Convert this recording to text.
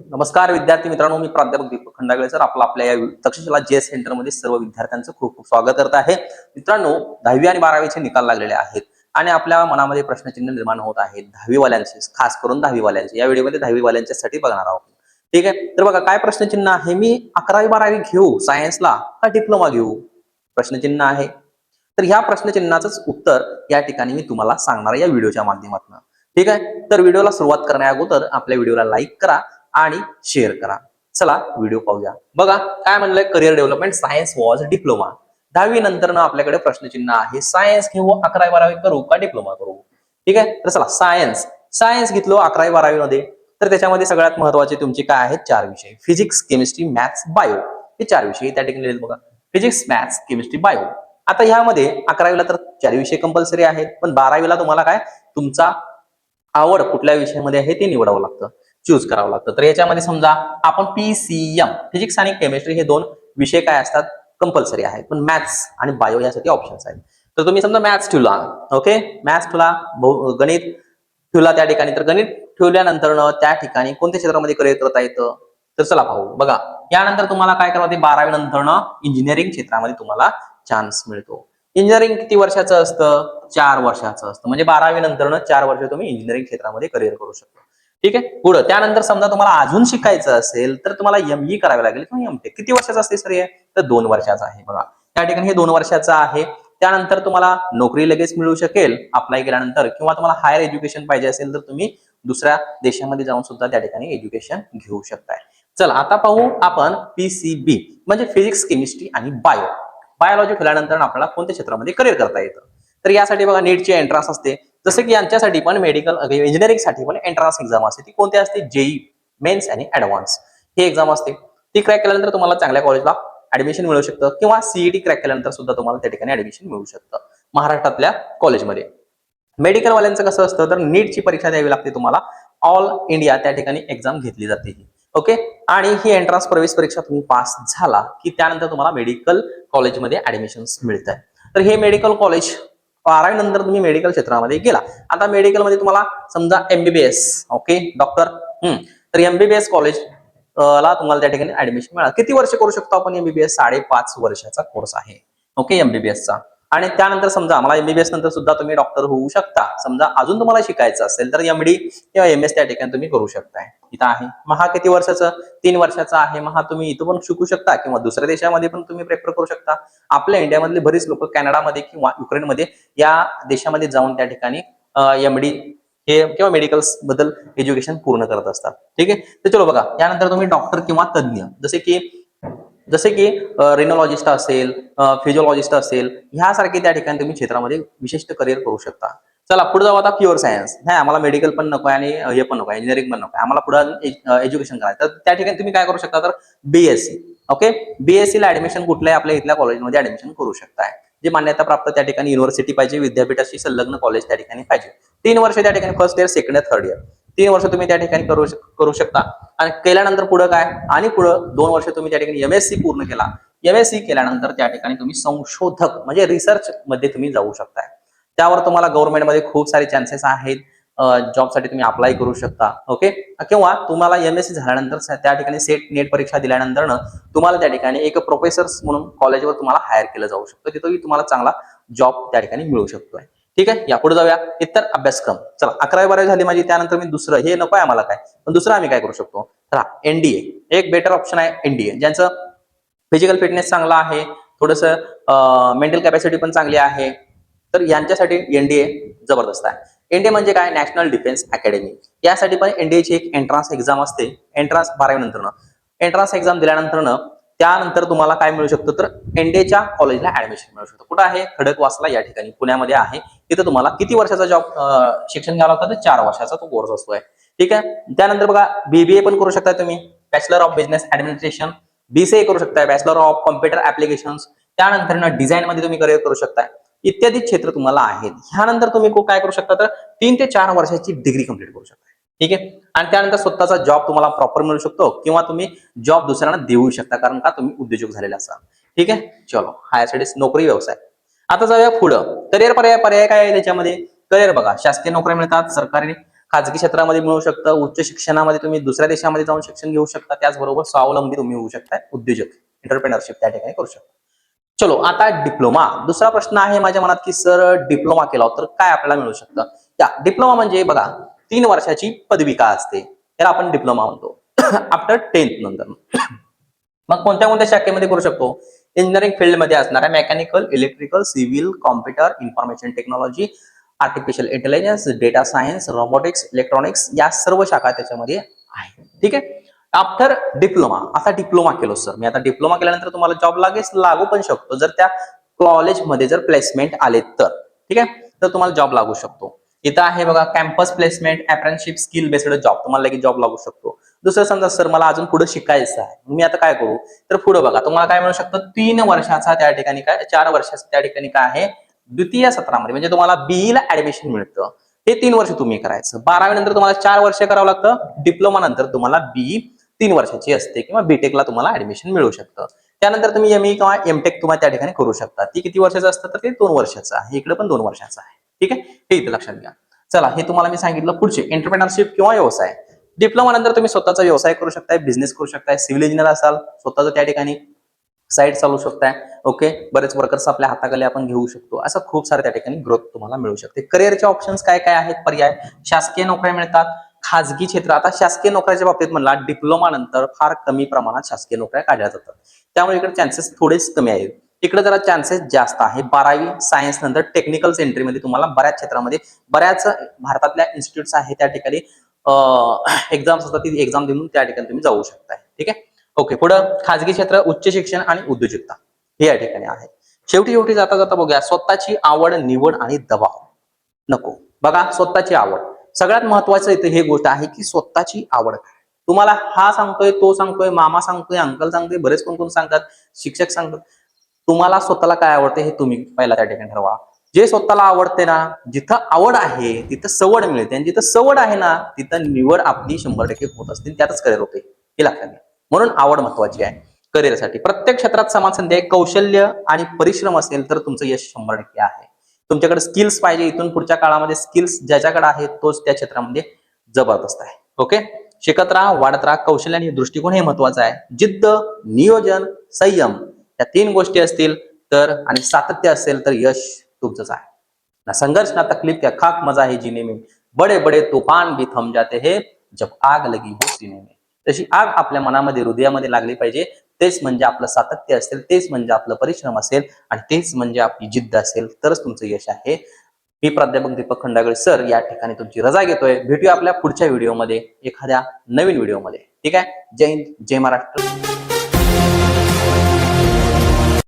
नमस्कार विद्यार्थी मित्रांनो, मी प्राध्यापक दीपक खंडागळे सर आपल्या या तक्षशिला जेएस सेंटरमध्ये सर्व विद्यार्थ्यांचं खूप खूप स्वागत करत आहे. मित्रांनो, 10वी आणि 12वीचे निकाल लागलेले आहेत आणि आपल्या मनामध्ये प्रश्नचिन्ह निर्माण होत आहेत 10वी वाल्यांचे, खास करून 10वी वाल्यांचे. या व्हिडिओमध्ये 10वी वाल्यांच्यासाठी बघणार आहोत. ठीक आहे, तर बघा काय प्रश्नचिन्ह आहे. मी 11वी 12वी घेऊ सायन्सला का डिप्लोमा घेऊ, प्रश्नचिन्ह आहे. तर ह्या प्रश्नचिन्हाचंच उत्तर या ठिकाणी मी तुम्हाला सांगणार या व्हिडिओच्या माध्यमातून. ठीक आहे, तर व्हिडिओला सुरुवात करण्या अगोदर आपल्या व्हिडिओला लाईक करा आणि शेअर करा. चला व्हिडिओ पाहूया. बघा काय म्हणलंय, career development science was diploma. 10वी नंतर ना आपल्याकडे प्रश्नचिन्ह आहे, सायन्स घेऊ 11वी 12वी करू का डिप्लोमा करू. ठीक आहे, तर चला सायन्स सायन्स घेतलो 11वी 12वी मध्ये, तर त्याच्यामध्ये सगळ्यात महत्वाचे तुमचे काय आहेत, 4 विषय: फिजिक्स, केमिस्ट्री, मॅथ्स, बायो. हे 4 विषय त्या ठिकाणी लिहिलेत बघा, फिजिक्स, मॅथ्स, केमिस्ट्री, बायो. आता ह्यामध्ये 11वीला तर 4 विषय कंपल्सरी आहेत, पण 12वीला तुम्हाला काय तुमचा आवड कुठल्या विषयामध्ये आहे ते निवडावं लागतं, चूज करावं लागतं. तर याच्यामध्ये समजा आपण पीसीएम फिजिक्स आणि केमिस्ट्री हे 2 विषय काय असतात, कंपल्सरी आहेत, पण मॅथ्स आणि बायो यासाठी ऑप्शन्स आहेत. तर तुम्ही समजा मॅथ्स ठेवला, ओके, मॅथ्स ठेवला, गणित ठेवला त्या ठिकाणी, तर गणित ठेवल्यानंतर त्या ठिकाणी कोणत्या क्षेत्रामध्ये करिअर करता येतं. तर चला पाहू. बघा यानंतर तुम्हाला काय करावं, ते 12वी नंतर इंजिनिअरिंग क्षेत्रामध्ये तुम्हाला चान्स मिळतो. इंजिनिअरिंग किती वर्षाचं असतं, 4 वर्षाचं असतं. म्हणजे 12वी नंतर 4 वर्ष तुम्ही इंजिनिअरिंग क्षेत्रामध्ये करिअर करू शकता. ठीक आहे, पुढे त्यानंतर समजा तुम्हाला अजून शिकायचं असेल तर तुम्हाला एमई करावे लागेल किंवा एमटेक. किती वर्षाचं असते सर हे, तर 2 वर्षाचं आहे. बघा त्या ठिकाणी हे 2 वर्षाचं आहे. त्यानंतर तुम्हाला नोकरी लगेच मिळू शकेल अप्लाय केल्यानंतर, किंवा तुम्हाला हायर एज्युकेशन पाहिजे असेल तर तुम्ही दुसऱ्या देशामध्ये जाऊन सुद्धा त्या ठिकाणी एज्युकेशन घेऊ शकताय. चला आता पाहू आपण पीसीबी म्हणजे फिजिक्स, केमिस्ट्री आणि बायो. बायोलॉजी ठेवल्यानंतर आपल्याला कोणत्या क्षेत्रामध्ये करिअर करता येतं. तर यासाठी बघा नीटची एंट्रन्स असते, जसं की यांच्यासाठी पण मेडिकल इंजिनिअरिंग साठी पण एंट्रन्स एक्झाम असते. ती कोणती असते, जेई मेन्स आणि ऍडव्हान्स ही एक्झाम असते. ती क्रॅक केल्यानंतर तुम्हाला चांगल्या कॉलेजला ऍडमिशन मिळू शकतं, किंवा सीईटी क्रॅक केल्यानंतर सुद्धा तुम्हाला त्या ठिकाणी ऍडमिशन मिळू शकतं महाराष्ट्रातल्या कॉलेजमध्ये. मेडिकल वाल्यांचं कसं असतं, तर नीटची परीक्षा द्यावी लागते तुम्हाला, ऑल इंडिया त्या ठिकाणी एक्झाम घेतली जाते. ओके, आणि ही एंट्रन्स प्रवेश परीक्षा तुम्ही पास झाला की त्यानंतर तुम्हाला मेडिकल कॉलेजमध्ये ऍडमिशन मिळत आहे. तर हे मेडिकल कॉलेज 12वी नंतर तुम्ही मेडिकल क्षेत्रामध्ये गेला. आता मेडिकल मध्ये तुम्हाला समजा एमबीबीएस, ओके, डॉक्टर, तर एमबीबीएस कॉलेज ला तुम्हाला त्या ठिकाणी ऍडमिशन मिळालं. किती वर्ष करू शकतो आपण एमबीबीएस, 5.5 वर्षाचा कोर्स आहे. ओके, एमबीबीएसचा. आणि त्यानंतर समजा मला एमबीबीएस नंतर सुद्धा तुम्ही डॉक्टर होऊ शकता. समजा अजून तुम्हाला शिकायचं असेल तर एमडी किंवा एमएस त्या ठिकाणी तुम्ही करू शकताय. इथं आहे मग हा किती वर्षाचा, 3 वर्षाचा आहे. मग हा तुम्ही इथं पण शिकू शकता किंवा दुसऱ्या देशामध्ये पण तुम्ही प्रेफर करू शकता. आपल्या इंडियामधले बरेच लोक कॅनडामध्ये किंवा युक्रेनमध्ये या देशामध्ये जाऊन त्या ठिकाणी एमडी हे किंवा मेडिकल्स बद्दल एज्युकेशन पूर्ण करत असतात. ठीक आहे, तर चलो बघा यानंतर तुम्ही डॉक्टर किंवा तज्ञ जसे की रेनोलॉजिस्ट असेल, फिजिओलॉजिस्ट असेल, ह्यासारखे त्या ठिकाणी तुम्ही क्षेत्रामध्ये विशिष्ट करिअर करू शकता. चला पुढे जाऊ आता, प्युअर सायन्स. नाही आम्हाला मेडिकल पण नको आणि हे पण नको, इंजिनिअरिंग पण नको, आम्हाला पुढे एज्युकेशन करायचं. तर त्या ठिकाणी तुम्ही काय करू शकता, तर बीएससी. ओके, बीएससी ला ऍडमिशन कुठल्याही आपल्या इथल्या कॉलेजमध्ये ऍडमिशन करू शकताय. जे मान्यता प्राप्त त्या ठिकाणी युनिव्हर्सिटी पाहिजे, विद्यापीठाशी संलग्न कॉलेज त्या ठिकाणी पाहिजे. 3 वर्ष त्या ठिकाणी first year, second year, third year 3 वर्ष तुम्ही त्या ठिकाणी करू शकता. आणि केल्यानंतर पुढे काय, आणि पुढे 2 वर्ष तुम्ही त्या ठिकाणी एमएससी पूर्ण केला. एमएससी केल्यानंतर त्या ठिकाणी तुम्ही संशोधक म्हणजे रिसर्च मध्ये तुम्ही जाऊ शकताय. त्यावर तुम्हाला गव्हर्नमेंटमध्ये खूप सारे चान्सेस आहेत. जॉबसाठी तुम्ही अप्लाय करू शकता. ओके, किंवा तुम्हाला एमएससी झाल्यानंतर त्या ठिकाणी सेट नेट परीक्षा दिल्यानंतर तुम्हाला त्या ठिकाणी एक प्रोफेसर म्हणून कॉलेजवर तुम्हाला हायर केलं जाऊ शकतं. तिथंही तुम्हाला चांगला जॉब त्या ठिकाणी मिळू शकतोय. ठीक आहे, यापुढे जाऊया. इतर अभ्यासक्रम. चला 11वी 12वी झाली माझी, त्यानंतर मी दुसरं हे नको आहे आम्हाला काय, पण दुसरं आम्ही काय करू शकतो, तर एनडीए एक बेटर ऑप्शन आहे. एनडीए ज्यांचं फिजिकल फिटनेस चांगला आहे, थोडंसं मेंटल कॅपॅसिटी पण चांगली आहे, तर यांच्यासाठी एनडीए जबरदस्त आहे. एनडीए म्हणजे काय, नॅशनल डिफेन्स अकॅडमी. यासाठी पण एनडीएची एक एंट्रन्स एक्झाम असते. एंट्रन्स 12वी नंतर एंट्रन्स एक्झाम दिल्यानंतर त्यानंतर तुम्हाला काय मिळू शकतं, तर एनडीएच्या कॉलेजला ऍडमिशन मिळू शकतं. कुठं आहे, खडकवासला या ठिकाणी पुण्यामध्ये आहे. तिथे तुम्हाला किती वर्षाचा जॉब शिक्षण घ्यावं लागतं, तर 4 वर्षाचा तो कोर्स असतोय. ठीक आहे, त्यानंतर बघा बीबीए पण करू शकता तुम्ही, bachelor of business administration. BCA करू शकताय, बॅचलर ऑफ कॉम्प्युटर ऍप्लिकेशन्स. त्यानंतर डिझाईन मध्ये तुम्ही करिअर करू शकताय. इत्यादी क्षेत्र तुम्हाला आहेत. ह्यानंतर तुम्ही काय करू शकता, तर 3 ते 4 वर्षाची डिग्री कंप्लीट करू शकता. ठीक आहे, आणि त्यानंतर स्वतःचा जॉब तुम्हाला प्रॉपर मिळू शकतो, किंवा तुम्ही जॉब दुसऱ्यांना देऊ शकता, कारण का तुम्ही उद्योजक झालेले असाल. ठीक आहे, चलो हायर स्टडीज, नोकरी, व्यवसाय. आता जाऊया पुढं. करिअर पर्याय काय आहे त्याच्यामध्ये. करिअर बघा, शासकीय नोकऱ्या मिळतात, सरकारी खाजगी क्षेत्रामध्ये मिळू शकतं, उच्च शिक्षणामध्ये तुम्ही दुसऱ्या देशामध्ये जाऊन शिक्षण घेऊ शकता, त्याचबरोबर स्वावलंबी तुम्ही होऊ शकता, उद्योजक एंटरप्रेनरशिप त्या ठिकाणी करू शकता. चलो आता डिप्लोमा. दुसरा प्रश्न आहे माझ्या मनात की सर डिप्लोमा केला तर काय आपल्याला मिळू शकतं? या डिप्लोमा म्हणजे बघा 3 वर्षाची पदविका असते, त्याला आपण डिप्लोमा म्हणतो. आफ्टर 10th नंतर मग कोणत्या कोणत्या शाखेमध्ये करू शकतो? इंजिनिअरिंग फील्डमध्ये असणाऱ्या mechanical, electrical, civil, computer, information technology, artificial intelligence, data science, robotics, electronics या सर्व शाखा त्याच्यामध्ये आहेत. ठीक आहे. आफ्टर डिप्लोमा, आता डिप्लोमा केलो सर मी, आता डिप्लोमा केल्यानंतर तुम्हाला जॉब लागू पण शकतो जर त्या कॉलेजमध्ये जर प्लेसमेंट आले तर. ठीक आहे, तर तुम्हाला जॉब लागू शकतो. इथं आहे बघा campus placement, apprenticeship, skill based job, तुम्हाला लगेच जॉब लागू शकतो. दुसरं समजा सर मला अजून पुढे शिकायचं आहे, मी आता काय करू? तर पुढे बघा तुम्हाला काय मिळू शकतं? 3 वर्षाचा त्या ठिकाणी काय, 4 वर्षाचा त्या ठिकाणी काय आहे, द्वितीय सत्रामध्ये म्हणजे तुम्हाला बीई ला ऍडमिशन मिळतं. हे 3 वर्ष तुम्ही करायचं. 12वी नंतर तुम्हाला 4 वर्ष करावं लागतं. डिप्लोमा नंतर तुम्हाला बीई 3 वर्षाची असते किंवा बीटेकला तुम्हाला ऍडमिशन मिळू शकतं. त्यानंतर तुम्ही एमई किंवा एमटेक तुम्हाला त्या ठिकाणी करू शकता. ती किती वर्षाचं असतं? तर ते 2 वर्षाचं आहे. इकडे पण 2 वर्षाचं आहे. ठीक आहे, हे इथे लक्षात घ्या. चला हे तुम्हाला मी सांगितलं. पुढचे एंटरप्रेनरशिप किंवा व्यवसाय. डिप्लोमा नंतर तुम्ही स्वतःचा व्यवसाय करू शकताय, बिझनेस करू शकताय, सिव्हिल इंजिनियर असाल स्वतःचं त्या ठिकाणी साईट चालू शकताय. ओके, बरेच वर्कर्स आपल्या हाताखाली आपण घेऊ शकतो. असं खूप सारे त्या ठिकाणी ग्रोथ तुम्हाला मिळू शकते. करिअरचे ऑप्शन्स काय काय आहेत? पर्याय शासकीय नोकऱ्या मिळतात, खाजगी क्षेत्र. आता शासकीय नोकऱ्याच्या बाबतीत म्हणला डिप्लोमा नंतर फार कमी प्रमाणात शासकीय नोकऱ्या काढल्या जातात, त्यामुळे इकडे चान्सेस थोडेच कमी आहेत. इकडे जरा चान्सेस जास्त आहे. 12वी सायन्स नंतर टेक्निकल सेंट्रीमध्ये तुम्हाला बऱ्याच क्षेत्रामध्ये बऱ्याच भारतातल्या इन्स्टिट्यूट्स आहेत त्या ठिकाणी एक्झाम्स असतात, ती एक्झाम देऊन त्या ठिकाणी तुम्ही जाऊ शकताय. ठीक आहे, ओके. पुढं खाजगी क्षेत्र, उच्च शिक्षण आणि उद्योजकता हे या ठिकाणी आहे. शेवटी जाता जाता बघूया स्वतःची आवड, निवड आणि दबाव नको. बघा स्वतःची आवड सगळ्यात महत्वाचं इथे हे गोष्ट आहे की स्वतःची आवड. तुम्हाला हा सांगतोय, तो सांगतोय, मामा सांगतोय, अंकल सांगतोय, बरेच कोण सांगतात, शिक्षक सांगतात. तुम्हाला स्वतःला काय आवडते हे तुम्ही पहिला त्या ठिकाणी ठरवा. जे स्वतःला आवडते ना, जिथं आवड आहे तिथं सवड मिळते, आणि जिथं सवड आहे ना तिथं निवड आपली 100% होत असते, त्यातच करिअर होते, हे लक्षात घ्या. म्हणून आवड महत्वाची आहे करिअरसाठी. प्रत्येक क्षेत्रात समान संधी आहे. कौशल्य आणि परिश्रम असेल तर तुमचं यश 100% आहे. तुमच्याकडे स्किल्स पाहिजे, इथून पुढच्या काळामध्ये स्किल्स ज्याच्याकडे आहेत तोच त्या क्षेत्रामध्ये जबरदस्त आहे. ओके, शिकत राहा, वाढत राहा. कौशल्य आणि दृष्टिकोन हे महत्वाचं आहे. जिद्द, नियोजन, संयम या 3 गोष्टी असतील तर, आणि सातत्य असेल तर यश तुमचंच आहे. ना संघर्ष ना तकलीफ क्या खाक मजा है जीने में, बडे बडे तूफान भी थम जाते हैं जब आग लगी हो सीने में. तशी आग आपल्या मनामध्ये, हृदयामध्ये लागली पाहिजे. तेच म्हणजे आपलं सातत्य असेल, तेच म्हणजे आपलं परिश्रम असेल, आणि तेच म्हणजे आपली जिद्द असेल तरच तुमचं यश आहे. मी प्राध्यापक दीपक खंडागळे सर या ठिकाणी तुमची रजा घेतोय. भेटूया आपल्या पुढच्या व्हिडिओमध्ये एखाद्या नवीन व्हिडिओमध्ये. ठीक आहे, जय हिंद, जय महाराष्ट्र.